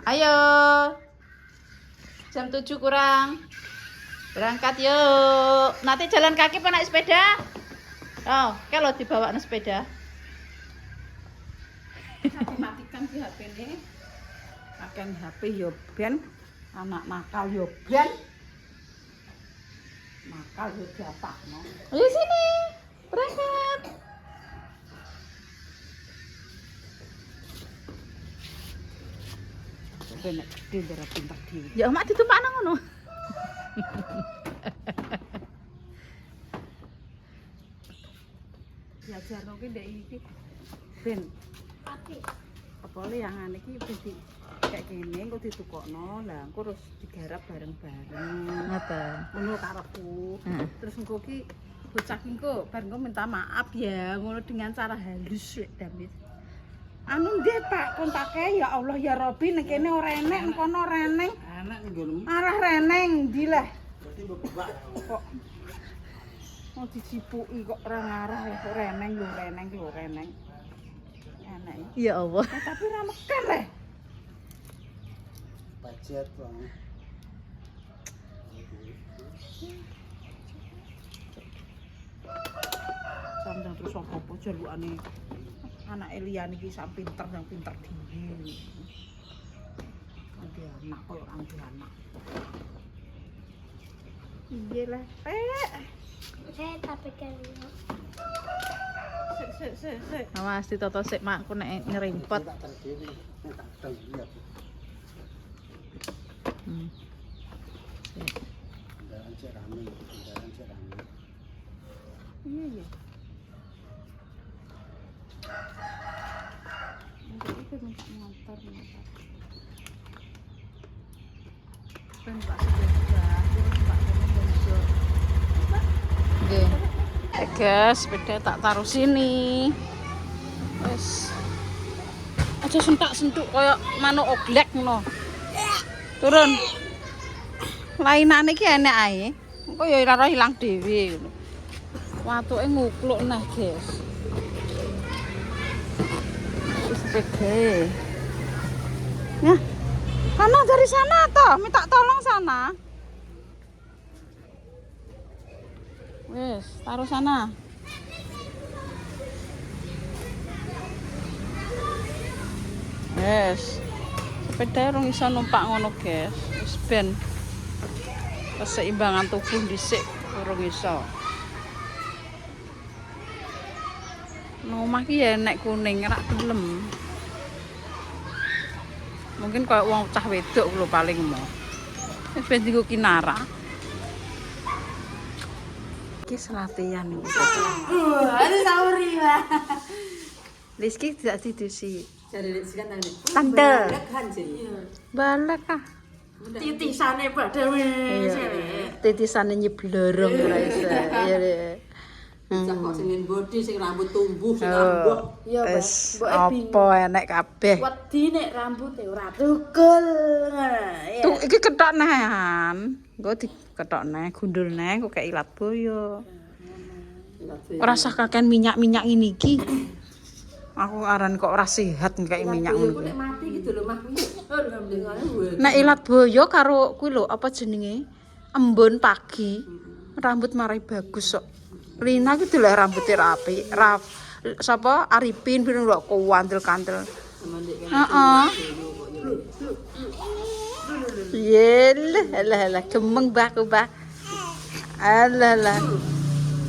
Ayo. Jam 7 kurang. Berangkat yuk. Nanti jalan kaki apa naik sepeda? Oh, kalau dibawa naik sepeda. Matikan di HP ini. Pakai HP yo ben. Anak nakal yo ben. Nakal yo diatakno. Ayo sini. Berangkat. Benek gede darah pinter dhewe. Ya mak ditumpakno ngono. Diajarno ki ndek iki ben apa le yang ane iki dadi kayak gini engko ditukokno lah engko terus digarap bareng-bareng Ngoten. ngono karepku Heeh. terus engko ki bocah ki engko bar engko minta maaf ya ngono dengan cara halus lek Damit anu nggih Pak kontake ya Allah ya Robi nek kene ora enek nek kono ora eneng enek nggonmu arah reneng ndi lah berarti mbok kok mau dicipuki kok ora ngarah kok reneng lho reneng lho reneng enek Ya Allah. tapi ra mekan le budget bang. sampeyan terus apa-apa jalukane anak Elian iki sak pinter yang pinter dhewe. Nanti anak koyo nanti anak. Iya lah, Saya tapi kali. sik. Awas ditoto sik mak aku nek nyerimpet. Tak terdewi, tak tahu lihat. Hmm. Sik. Kendaraan cek rame, kendaraan cek rame. Iya ya. Itu minta motor. Ben Pak sudah, Pak Benjo. Nggih. Guys, sepeda tak taruh sini. Wes. Aja sentak-sentuk koyo manuk oglek ngono. Turun. Lainane iki enek ae. Engko ya ora ilang dhewe ngono. Watuke ngukluk nah, guys. Sepeda. Ya. Sana dari sana toh, minta tolong sana. Wes, taruh sana. Wes. Sepeda rong iso numpak ngono, guys. Wis ben keseimbangan tubuh dhisik urung iso. Nang omah ki ya enek kuning, rak gelem. Mungkin kayak wong cah wedok lho paling mau. Wis ben dienggo kinara. Iki selatihan iki. Ada sauri lah. Rizky tidak didusi. Jadi sekan tadi. Tante. Kan sih. Balek ah. Titisane pada wis. Titisane nyeblorong ora iso. Iya deh. Cak kok sing body sing rambut tumbuh sing rambut. Iya, Wes apa enek kabeh. Wedi nek rambute ora tukul ngono. Tuh iki kethok nehan. Engko dikethok neh, gundul neh kok kek ilat boyo. Ora usah kakean minyak-minyak ini iki. Aku aran kok ora sehat kayak minyak ngono. Nek mati gitu lho mah kuwi. Alhamdulillah. Nek ilat boyo karo kuwi lho apa jenenge? Embun pagi. Rambut marai bagus kok. Lina ki delok rambutnya rapi. Sapa Arifin ben lho kuwantel-kantel. Heeh. Yelah, alah gemeng bah. Alah.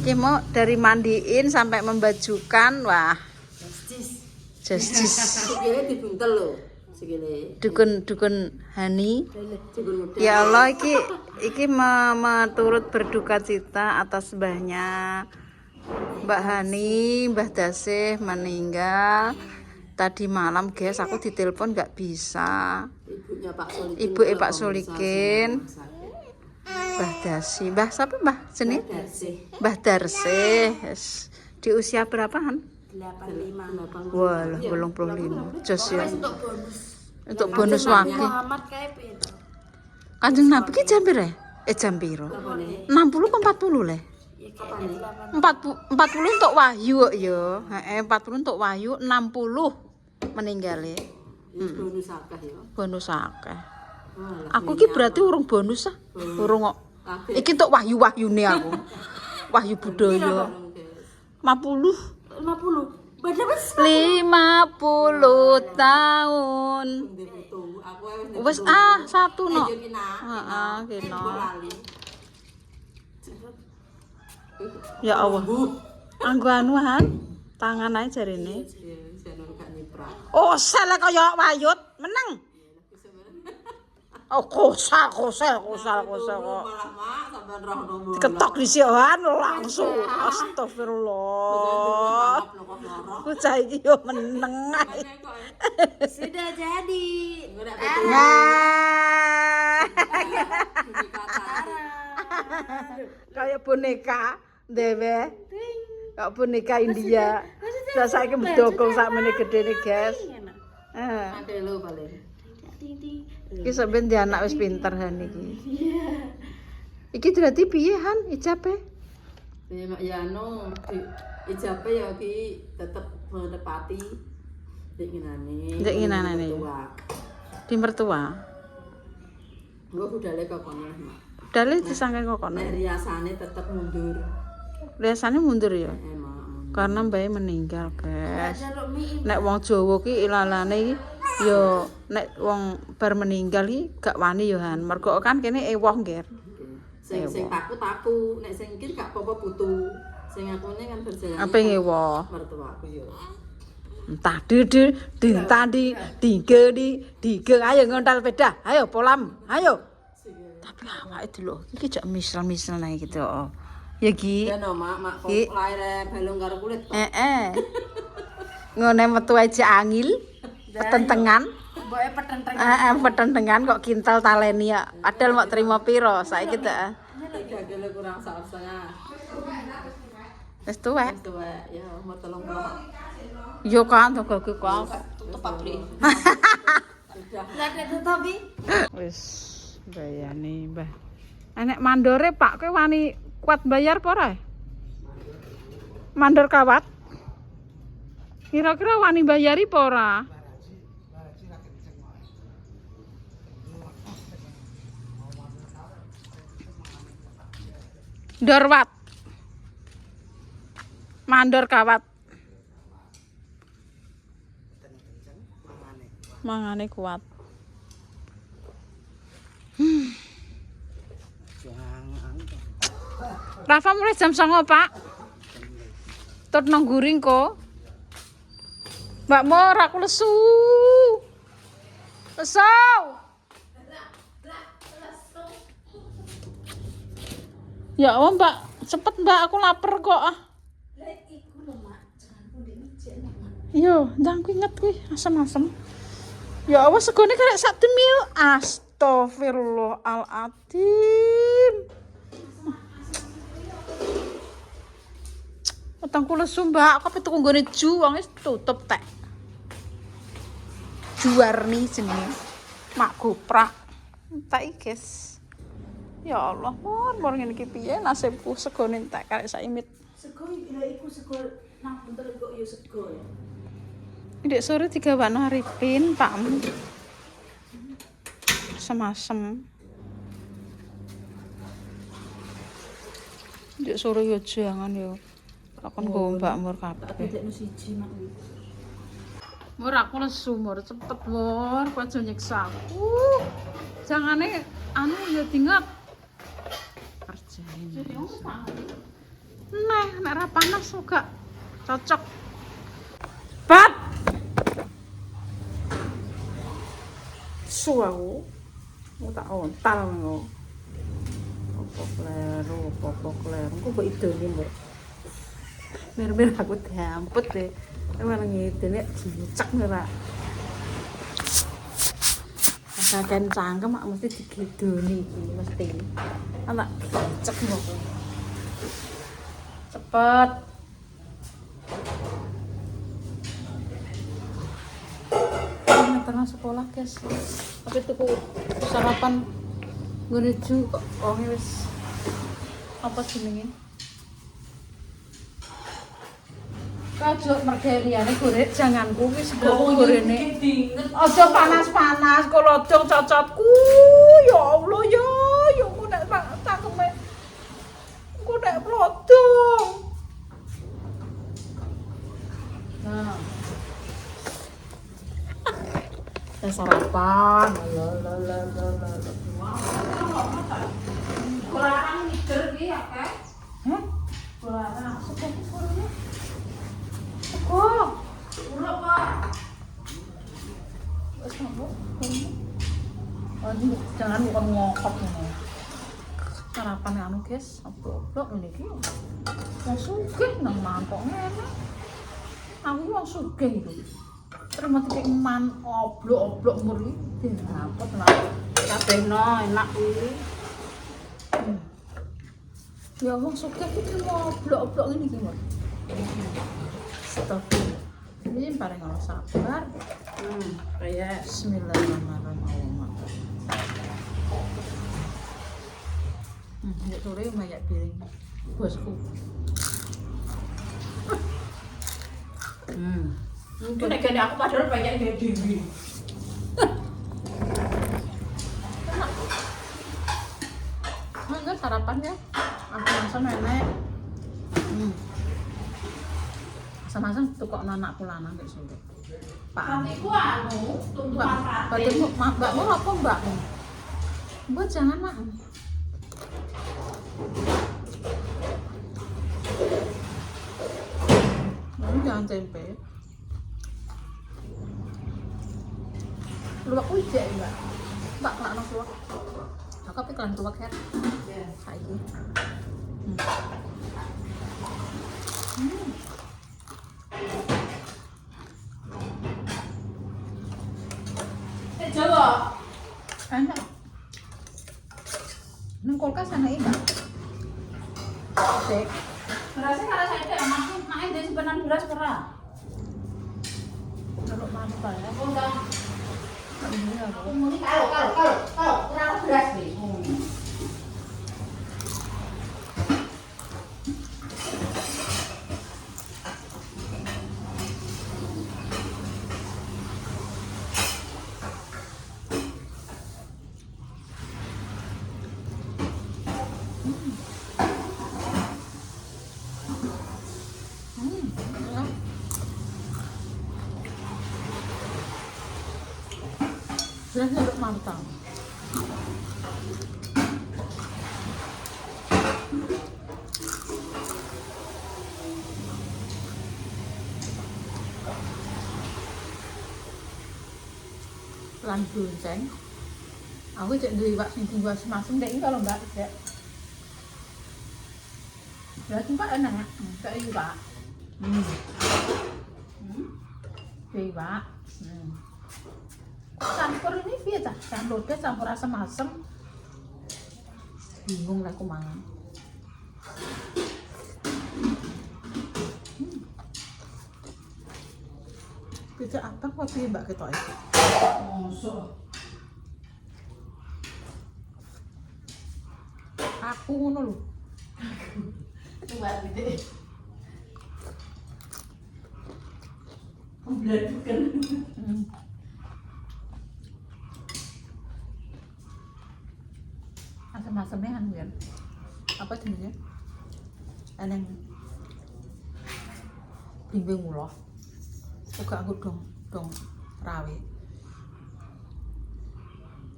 Ki mau dari mandiin sampai membajukan, wah. Justice. Sikile dibuntel lho. Sikile. Dukun Hani. Ya Allah iki turut berduka cita atas mbahnya Mbak Hani, Mbah Dasih meninggal tadi malam, guys. Aku ditelepon nggak bisa. Ibunya Pak Solikin. Ibuke Pak Solikin. Mbah Dasih, Mbah siapa Mbah jenenge? Mbah Darsih. Yes. Di usia berapaan? 85. Wah, 85. Jos ya. Untuk bonus wakil. Muhammad kae pinter. Kanjeng Nabi ki jam piro? Jam piro? 60 ke 40 le? 40 untuk wahyu kok ya. Heeh, 40 untuk wahyu, 60 meninggal. bonus akeh ya. Bonus akeh. Walah, Aku iki berarti urung bonus ah. Urung kok. Iki tok wahyu-wahyune aku. Wahyu budaya. 50. 50. Badan wis 50 tahun. Wes satu no. Heeh, kena. Ya Allah. Anggo anuan tangan ae jarine. Oh, salah kaya wayut, meneng. Oh, kosal kok. Ketok disihan langsung. Astagfirullah. Aku cah iki yo meneng ae. sudah jadi. Nah. Kayak boneka dewe. Kayak boneka India. Lah saiki medokong sakmene gedene, guys. Ade lho paling. Ting ting. Iki sampeyan di anak wis pinter han iki. Iki berarti piye Han ijabe? Ya anu ijabe ya ki tetep menepati Keinginane. Di mertua. Gua budale kok kono, Mak. Dale disangke kok kono. Nek riasane tetep mundur. Biasane mundur ya. Emang. Karena mbae meninggal, guys. Jaluk mie. Nek wong Jawa ki ilalane iki ya nek wong bar meninggal iki gak wani ya Han. Mergo kan kene ewoh nggih. Sing taku, nek sing iki gak apa-apa putu. Sing akune kan berjalan. Apa ngewoh? Mertuaku yo. Entah tadi dige ayo ngontal sepeda. Ayo polam, ayo. Tapi awake dulu iki jak misal-misal nae gitu. Ya Ki. Ya no, Mak kok Ki. laire balung karo kulit. Ngene metu aja angil. Petentengan. Boke petenteng. Petentengan kok kintal taleni ya. Padahal mau terima piro saiki ta. Gagele kurang 1,5. Wis tuwek. Wis tuwek ya umur 30. Yo kan to kok Tutup pabrik. Lah nek tetapi wis bayane, Mbah. Nek mandore Pak kowe wani kuat bayar apa ora? Mandor kawat. Kira-kira wani bayari apa ora? Dorwat. Mandor kawat. Mangane kuat. Rafa mulai jam 09.00, Pak. Tut nang guring kok. Mbak Mor, aku lesu. Lesu. Ya Allah, Mbak. Cepet, Mbak. Aku lapar kok. Yo, ndang kuwi inget kuwi asem-asem. Ya Allah, segone karek sak demil. Astagfirullahaladzim. Utangku lesu, Mbak. Aku tuku nggone ju, wong wis tutup tek. Juwarni jenenge. Mak goprak. Tak iki, guys. Ya Allah, mor ngene iki piye nasibku segone entek karek sak imit. sego lha iku sego nang buntel kok ya sego ya. Ndek sore digawakno Arifin, Pak. Semasem. Ndek sore yo jangan yo. Lakon nggo Mbak Mur kabeh. Bedekno siji mak. Mur aku lesu, Mur. Cepet, Mur. Kowe aja nyiksa aku. Jangane anu ya dinget. Kerjain. Nah, nek ra panas juga cocok. Pat. Suaku. Mau tak ontal ngono. Apa kleru. Engko kok idone, Mbak. Mir aku diamput deh. Emang ngidene cincak ora. Kaken cangkem mak mesti digedoni iki mesti. Anak cek kok. Cepet. Terus sekolah, guys. Tapi tuku sarapan menuju kok wis apa jenenge? Kajuk mergeliane gorek janganku wis gorene. Aja panas-panas kok lodong cocotku. Ya Allah ya, yo kok nek cangkeme. Kok nek lodong. Nah. Sarapan. Kurang ngider iki ya, Kak. Hah? Kurang. Kok? Ulo kok. Jangan bukan ngokok ini. Sarapan anu guys, oblok ini ki. Wong sugih nang mangkok ngene. Aku wong sugih itu. Terus mati man oblok-oblok muri dinapot lah. Kabehno enak kuwi. Ya wong sugih iki oblok-oblok ngene iki, Mas. Stop. Ini paling kalau sabar. Kayak Bismillahirrahmanirrahim. Ya sore banyak piring bosku. Mungkin nek gene aku padahal banyak ide dhewe. Enggak sarapan ya. Aku langsung nenek. Sama-sama tukok anak lanang kayak sini. Pak. Iku anu, tumpuan sate. Batikmu, mbakmu apa mbakmu? Mbak jangan mak. Jangan tempe. Luwak kuwi jek, Mbak. Mbak kelakno luwak. Aku pikiran luwak ya. Ya. Saiki. Jawa. Enak. Nang kulkas ana iki, Mbak. Cek. Berasnya kalau saya tidak masuk, main dari sebenarnya beras kerah. Kalau mantap ya. Oh enggak. Ini aku. Kalau kurang beras nih. Berasnya udah mantap. Lan gonceng. Aku cek duwe iwak sing dibuat semasem dek iki kalau Mbak cek. Ya Mbak enak, kayak iwak. Iwak. Campur ini piye ta? Campur ke campur asam-asam. Bingung lah aku mangan. Pizza apa kok piye Mbak ketok iki? Mosok. Aku ngono lho. Coba gede. Membladukan. Asam-asamnya kan ya. Apa jenisnya? Eneng. Bimbing mulo. Uga aku dong rawe.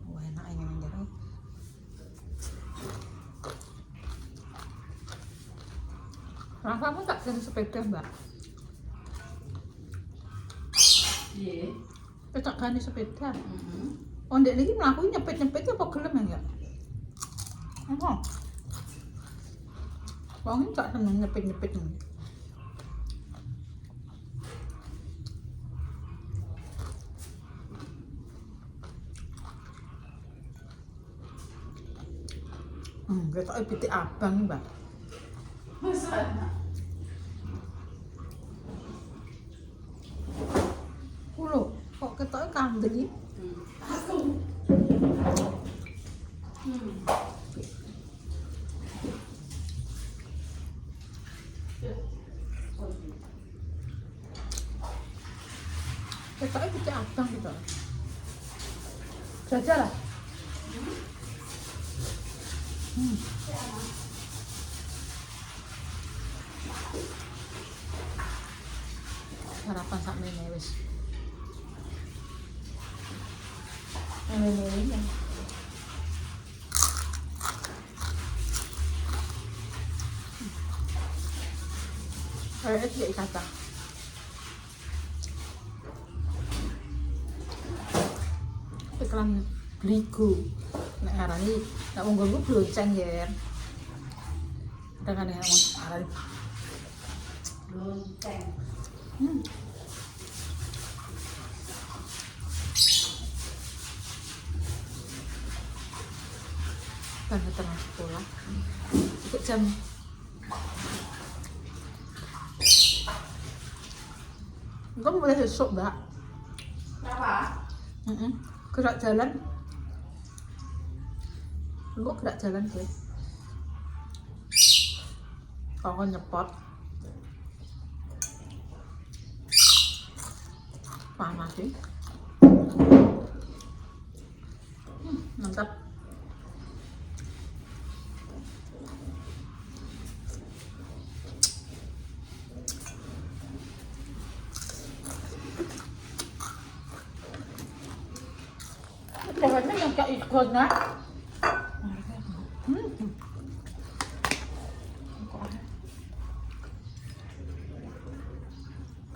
Wah enak ini njero. Rafamu tak kena sepeda, Mbak. Iya. Tak gani sepeda. Oh, ndek niki mlaku nyepet-nyepet apa gelem ya? Apa? Wong gak seneng nyepet-nyepet ini. Ketok pitik abang, Mbak. Masa enak. Kulo, kok ketoke kandel. Aku. Jajal lah. Sarapan sak meneh wis. Meneh. Kayak iki kata. Iklan Bligo. Nek arani nek wong nggo blonceng ya. Dengan yang arani Lonteng. kan tengah sekolah. Ikut jam enggak boleh besok, Mbak. Apa? Gerak jalan. Enggak gerak jalan deh. Kalau nyepot. Panas sih. Mantap. Jangan yang kayak ikut nak.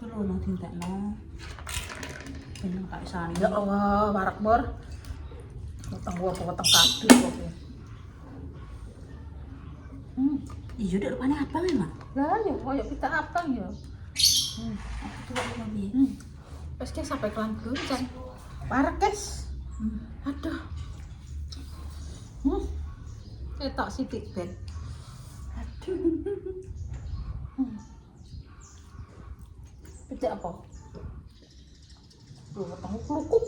Kalau nang tintekno. Benang kayak sani. Ya Allah, warak bor. Potong kado kok. Iya dek rupane abang ya, Mak. Lah ya koyo kita abang ya. Aku tuh kok piye? Wes ki sampai kelan gonceng. Warak, guys. Aduh. Ketok sithik ben. Aduh. Pecah apa? Tuh,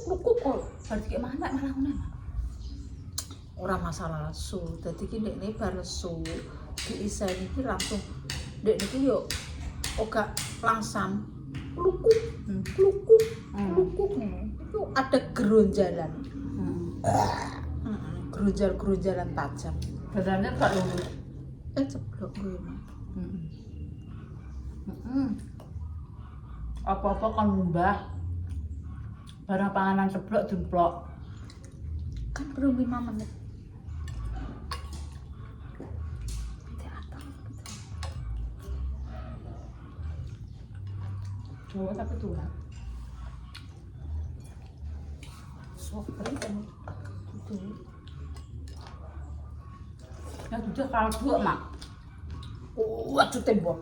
lukuk kok. Berarti kayak mana malah ngono, Mak? Ora masalah lesu. Dadi ki ndekne bar lesu, diiseni ki langsung ndekne ki yo ora langsam lukuk. Itu ada geronjalan. Geronjal-geronjalan tajam. Badannya gak lurus. Ceblok gue mah. Apa-apa kan mbah. Barang panganan ceblok dimplok. Kan belum 5 menit. Jawa tapi tuh. Sopri kan itu. Ya sudah kaldu, Mak. Waduh tembok.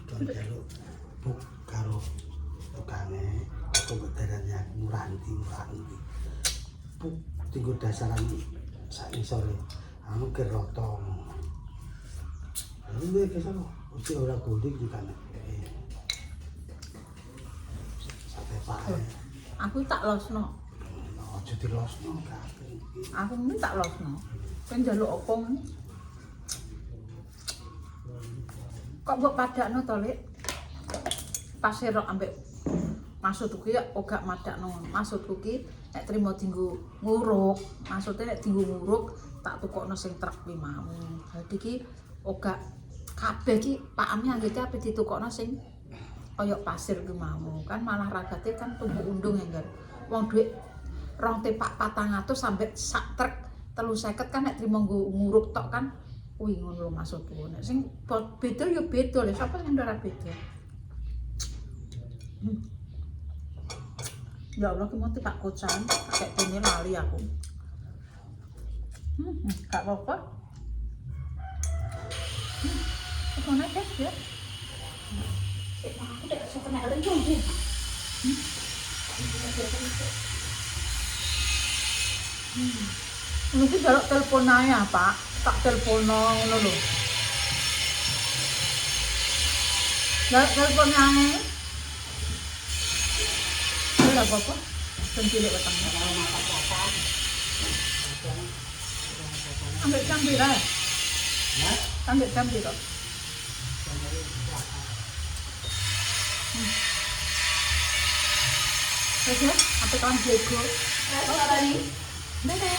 Don jaluk buk karo tukange komputerannya muranti. Buk tinggo dasaran sak isore. Anu kerotong. Ini ke sana. Uci ora godik tukane. Sate pae. Aku tak losno. Aja dilosno kabeh. Aku mung tak losno. Kan njaluk opo ngene? Kok mbok padakno to, Lek? Pasir ambek maksudku ki ora madakno. Maksudku ki nek trimo dinggo nguruk, maksudnya nek dinggo nguruk tak tukokno sing truk kuwi mau. Dadi ki ora kabeh ki pakame anggere ape ditukokno sing kaya pasir kuwi mau. Kan malah ragate kan tumbuh undung enggar. Wong dhuwit 2 tepak 400 sampai sak truk 350 kan nek trimo nguruk tok kan kuwi ngono lho maksudku. Nek sing beda ya beda lho, sapa sing ora beda. Ya Allah, ki mau Pak Kocan, kayak dene lali aku. Gak apa-apa. Kemana guys ya? Aku udah suka naik dong deh. Mungkin kalau telepon aja Pak, tak telepon ngono lho. Telepon aja. Ora apa-apa. Sing cilik wetenge. Ambil jam pira? Ambil jam pira? Wes ya, apik lan jago. Apa tadi? Dadah.